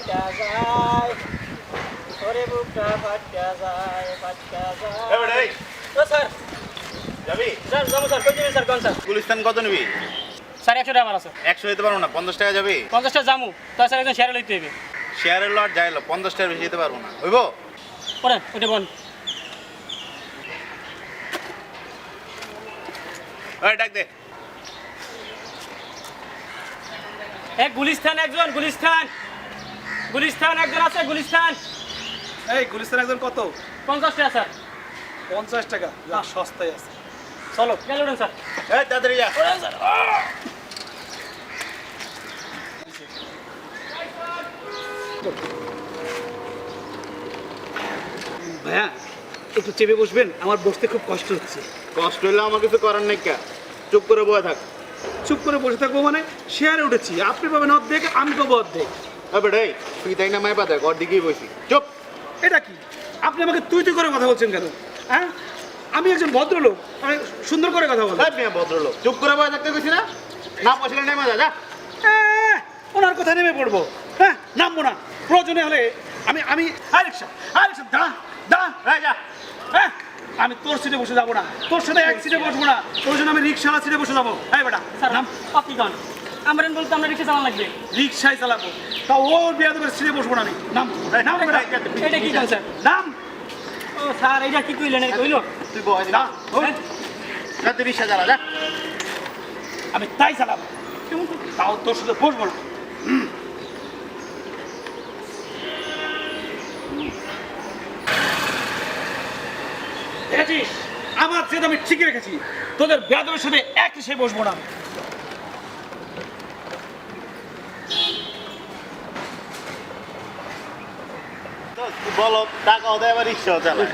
ফাটকা যায় ওরে বুকটা ফাটকা যায় ও স্যার যাবি স্যার যাবো স্যার কই দিবেন স্যার কোন স্যার গুলিস্তান কত নিবি? স্যার 100 টাকা আমার আছে 100 দিতে পারবো না, 50 টাকা যাবি? 50 টাকা জামু তাই স্যার একজন শেয়ারে লইতে হবে শেয়ারের লট যাইলো 50 টাকা বেশি দিতে পারবো না, হইব? পড়েন ওইটা বল ওই ডাক দে। এক গুলিস্তান একজন গুলিস্তান একজন আছে গুলিস্তান এই গুলিস্তান একজন কত? 50 টাকা স্যার 50 টাকা, যা সস্তায় আছে। চলো গেল উঠেন স্যার এই তাড়াতাড়ি যা। ভাইয়া একটু চেপে বসবেন, আমার বসতে খুব কষ্ট হচ্ছে। কষ্ট হইলে আমার কিছু করার নেই, কা চুপ করে বসে থাক। চুপ করে বসে থাকবো মানে? শেয়ারে উঠেছি, আপনি পাবেন অর্ধেক, আমি পাবো অর্ধেক। বেটাই তুই তাই না মাইপা দেখ, ওর দিকেই বসি। চুপ। এটা কি? আপনি আমাকে তুই তুই করে কথা বলছেন কেন? হ্যাঁ, আমি একজন ভদ্রলোক, আমি সুন্দর করে কথা বলবো। মিয়া ভদ্রলোক, চুপ করে বসে থাকতে কইছি না? না বসলে নেমে যা, যা। ওনার কথা নেমে পড়বো? হ্যাঁ, নামবো না। প্রয়োজনে হলে আমি আমি আরেকশন দাঁড়া দাঁড়া, এই যা। হ্যাঁ, আমি তোর সিটে বসে যাবো না, তোর সাথে এক সিটে বসবো না, তোর জন্য আমি রিক্সাওয়ালা সিটে বসে যাবো। হ্যাঁ বেটা, স্যার নাম। আপনি কোন আমরা বলতে আমরা রিকশা চালান লাগবে রিক্সায় চালাবো, তা ওর বিয়াদবের সিটে বসবো না আমি। নাম নাম বেটা, এটা কি কোন স্যার নাম। ও স্যার এটা কি কইলেন এটা কইলো তুই বস না। ওই, যা তুই রিক্সা চালা, যা। আমি তাই চালাবো, তাও তোর সাথে বসবো না। দেখেছিস, আমার জেদ আমি ঠিক রেখেছি, তোদের বেয়াদবের সাথে এক সে বসবো না। তো তুই বলো, টাকাও দেয় আবার রিক্সাও চালায়।